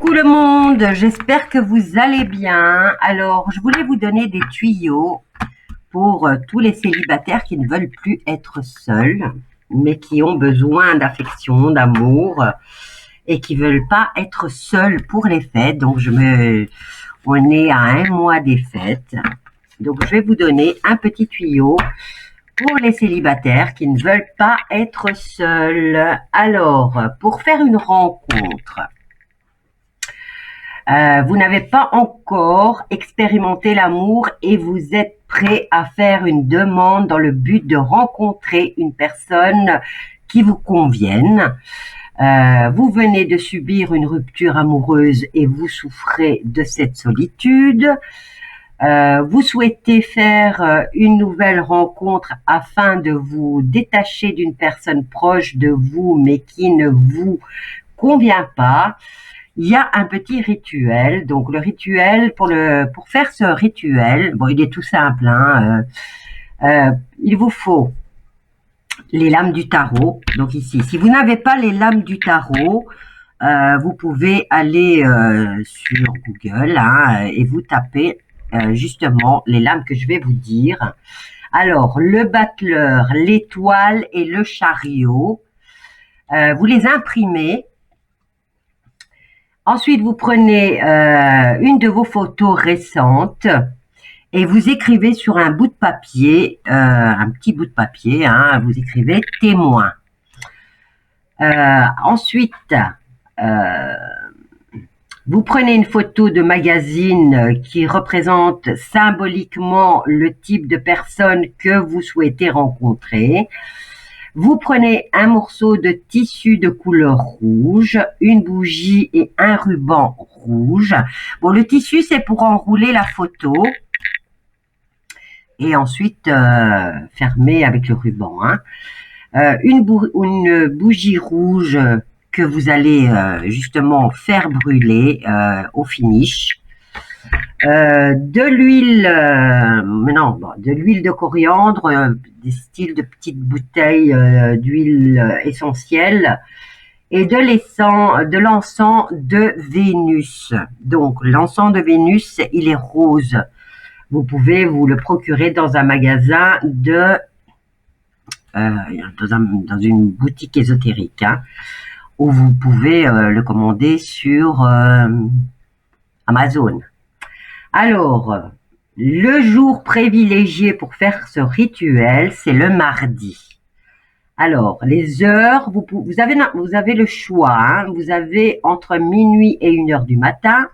Coucou le monde, j'espère que vous allez bien. Alors, je voulais vous donner des tuyaux pour tous les célibataires qui ne veulent plus être seuls, mais qui ont besoin d'affection, d'amour et qui veulent pas être seuls pour les fêtes. Donc, on est à 1 mois des fêtes. Donc, je vais vous donner un petit tuyau pour les célibataires qui ne veulent pas être seuls. Alors, pour faire une rencontre, vous n'avez pas encore expérimenté l'amour et vous êtes prêt à faire une demande dans le but de rencontrer une personne qui vous convienne. Vous venez de subir une rupture amoureuse et vous souffrez de cette solitude. Vous souhaitez faire une nouvelle rencontre afin de vous détacher d'une personne proche de vous mais qui ne vous convient pas. Il y a un petit rituel. Donc le rituel, pour faire ce rituel, bon, il est tout simple, hein, il vous faut les lames du tarot. Donc ici, si vous n'avez pas les lames du tarot, vous pouvez aller sur Google, hein, et vous tapez justement les lames que je vais vous dire. Alors, le battleur, l'étoile et le chariot, vous les imprimez. Ensuite, vous prenez une de vos photos récentes et vous écrivez sur un bout de papier, un petit bout de papier, hein, vous écrivez « témoin ». Ensuite, vous prenez une photo de magazine qui représente symboliquement le type de personne que vous souhaitez rencontrer. Vous prenez un morceau de tissu de couleur rouge, une bougie et un ruban rouge. Bon, le tissu, c'est pour enrouler la photo. Et ensuite, fermer avec le ruban, hein. Une bougie rouge que vous allez justement faire brûler au finish. De l'huile, de l'huile de coriandre, des styles de petites bouteilles d'huile essentielle et de l'encens de Vénus. Donc l'encens de Vénus, il est rose. Vous pouvez vous le procurer dans un magasin dans une boutique ésotérique, hein, ou vous pouvez le commander sur Amazon. Alors, le jour privilégié pour faire ce rituel, c'est le mardi. Alors, les heures, vous avez le choix, hein, vous avez entre minuit et 1h du matin,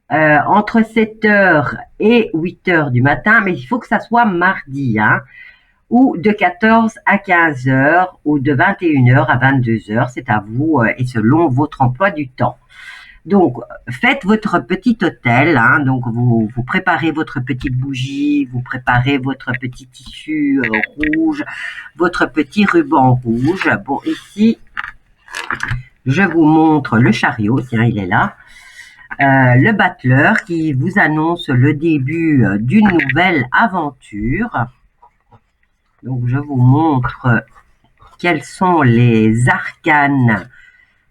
entre 7h et 8h du matin, mais il faut que ça soit mardi, hein, ou de 14 à 15h, ou de 21h à 22h, c'est à vous et selon votre emploi du temps. Donc, faites votre petit hôtel, hein, donc vous préparez votre petite bougie, vous préparez votre petit tissu rouge, votre petit ruban rouge. Bon, ici, je vous montre le chariot, tiens, il est là. Le battleur qui vous annonce le début d'une nouvelle aventure. Donc, je vous montre quels sont les arcanes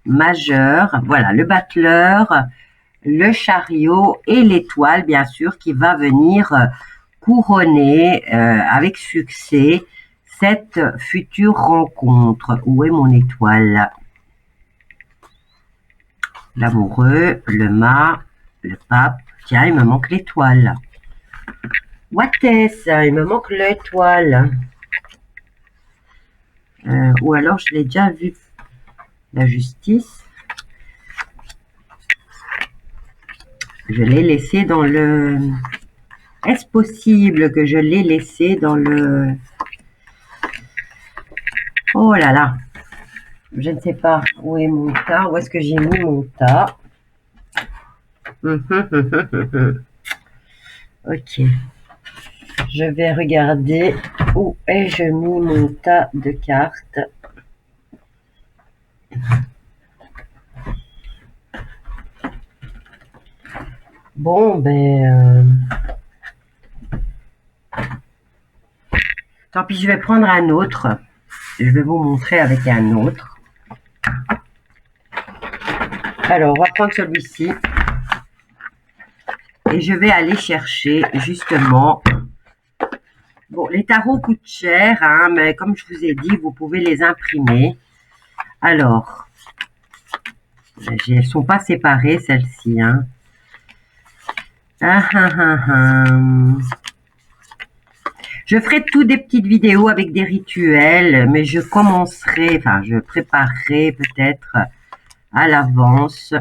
majeurs. Voilà, le battleur, le chariot et l'étoile, bien sûr, qui va venir couronner avec succès cette future rencontre. Où est mon étoile? L'amoureux, le mât, le pape. Tiens, il me manque l'étoile. What is? Il me manque l'étoile. Ou alors je l'ai déjà vu. La justice. Je l'ai laissé dans le... Est-ce possible que je l'ai laissé dans le... Oh là là. Je ne sais pas où est mon tas. Où est-ce que j'ai mis mon tas? Ok. Je vais regarder où ai-je mis mon tas de cartes. Bon, tant pis, je vais prendre un autre. Je vais vous montrer avec un autre. Alors, on va prendre celui-ci. Et je vais aller chercher justement... Bon, les tarots coûtent cher, hein, mais comme je vous ai dit, vous pouvez les imprimer. Alors, elles ne sont pas séparées, celles-ci. Hein. Je ferai tout des petites vidéos avec des rituels, mais je commencerai, enfin, je préparerai peut-être à l'avance.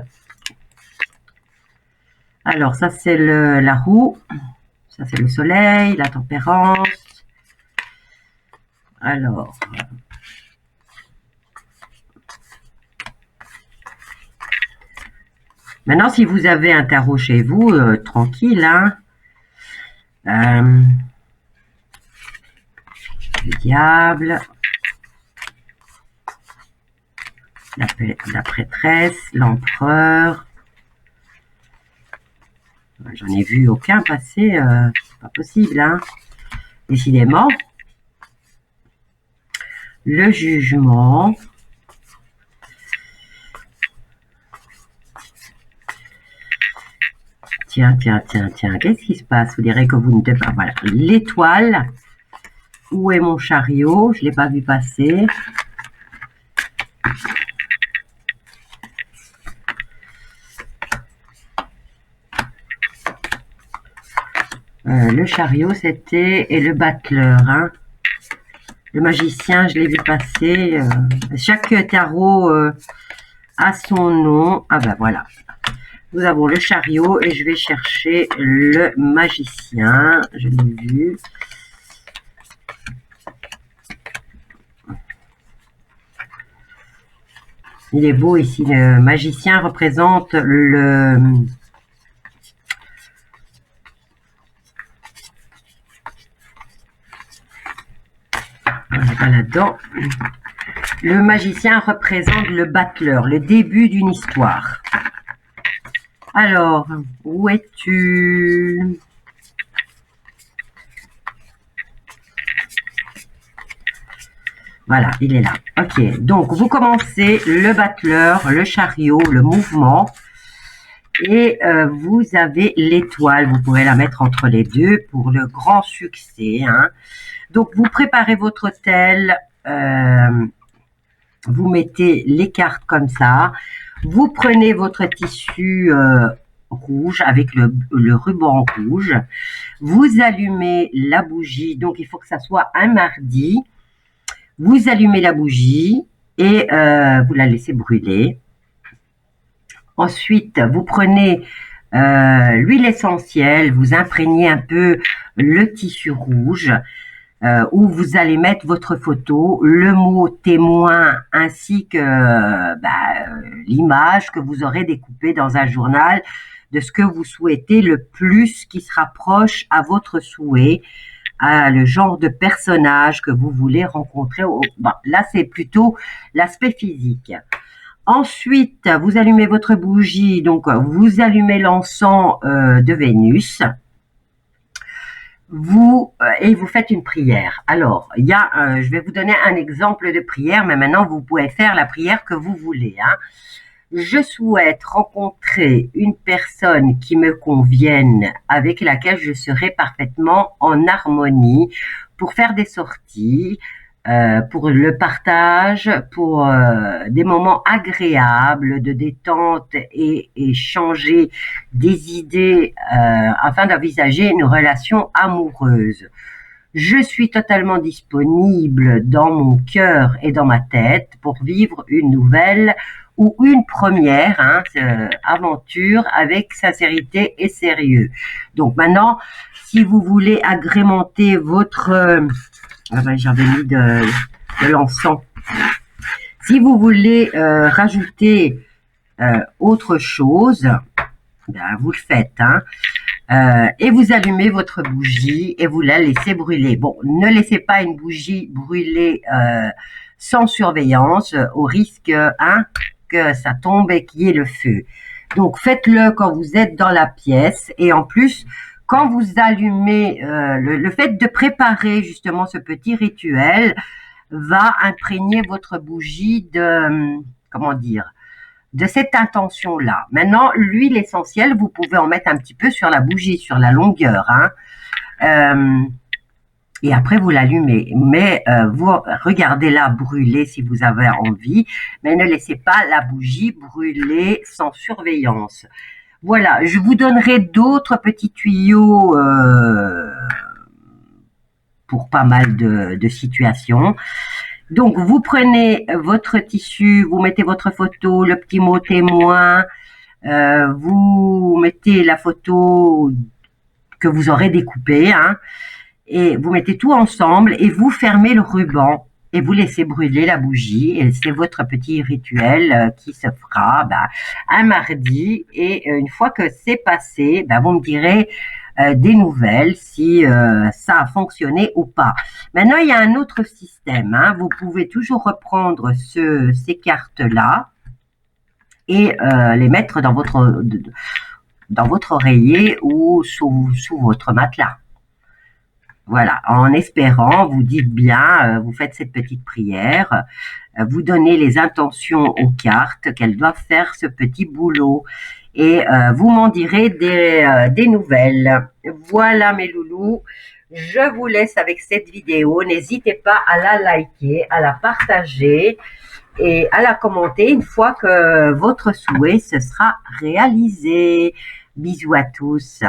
Alors, ça, c'est la roue. Ça, c'est le soleil, la tempérance. Alors, maintenant, si vous avez un tarot chez vous, tranquille, hein. Le diable, la prêtresse, l'empereur. J'en ai vu aucun passer, c'est pas possible, hein. Décidément. Le jugement. Tiens, qu'est-ce qui se passe? Vous direz que vous ne devez pas... Voilà, l'étoile. Où est mon chariot? Je ne l'ai pas vu passer. Le chariot, c'était... Et le battleur, hein. Le magicien, je l'ai vu passer. Chaque tarot a son nom. Ah ben voilà. Nous avons le chariot et je vais chercher le magicien. Je l'ai vu. Il est beau ici. Le magicien représente le... Pas là-dedans. Le magicien représente le battleur, le début d'une histoire. Alors, où es-tu? Voilà, il est là. Ok, donc vous commencez le battleur, le chariot, le mouvement. Et vous avez l'étoile. Vous pouvez la mettre entre les deux pour le grand succès. Hein. Donc, vous préparez votre hôtel. Vous mettez les cartes comme ça. Vous prenez votre tissu rouge avec le ruban rouge. Vous allumez la bougie. Donc, il faut que ça soit un mardi. Vous allumez la bougie et vous la laissez brûler. Ensuite, vous prenez l'huile essentielle. Vous imprégnez un peu le tissu rouge. Où vous allez mettre votre photo, le mot témoin ainsi que l'image que vous aurez découpée dans un journal de ce que vous souhaitez le plus qui se rapproche à votre souhait, à le genre de personnage que vous voulez rencontrer. Bon, là, c'est plutôt l'aspect physique. Ensuite, vous allumez votre bougie, donc vous allumez l'encens de Vénus. Et vous faites une prière. Alors, il y a, je vais vous donner un exemple de prière, mais maintenant vous pouvez faire la prière que vous voulez. Hein. Je souhaite rencontrer une personne qui me convienne, avec laquelle je serai parfaitement en harmonie pour faire des sorties, pour le partage, pour des moments agréables de détente et échanger des idées afin d'envisager une relation amoureuse. Je suis totalement disponible dans mon cœur et dans ma tête pour vivre une nouvelle ou une première aventure avec sincérité et sérieux. Donc maintenant, si vous voulez agrémenter votre... j'avais mis de l'encens. Si vous voulez rajouter autre chose, ben, vous le faites. Hein. Et vous allumez votre bougie et vous la laissez brûler. Bon, ne laissez pas une bougie brûler sans surveillance au risque que ça tombe et qu'il y ait le feu. Donc, faites-le quand vous êtes dans la pièce et en plus... Quand vous allumez, le fait de préparer justement ce petit rituel va imprégner votre bougie de, comment dire, de cette intention-là. Maintenant, l'huile essentielle, vous pouvez en mettre un petit peu sur la bougie, sur la longueur, hein. Et après, vous l'allumez. Mais vous regardez-la brûler si vous avez envie, mais ne laissez pas la bougie brûler sans surveillance. Voilà, je vous donnerai d'autres petits tuyaux pour pas mal de situations. Donc, vous prenez votre tissu, vous mettez votre photo, le petit mot témoin, vous mettez la photo que vous aurez découpée, hein, et vous mettez tout ensemble et vous fermez le ruban et vous laissez brûler la bougie. Et c'est votre petit rituel qui se fera un mardi. Et une fois que c'est passé, vous me direz des nouvelles si ça a fonctionné ou pas. Maintenant, il y a un autre système, hein. Vous pouvez toujours reprendre ces cartes-là et les mettre dans votre oreiller ou sous votre matelas. Voilà, en espérant, vous dites bien, vous faites cette petite prière, vous donnez les intentions aux cartes qu'elles doivent faire ce petit boulot et vous m'en direz des nouvelles. Voilà mes loulous, je vous laisse avec cette vidéo. N'hésitez pas à la liker, à la partager et à la commenter une fois que votre souhait se sera réalisé. Bisous à tous.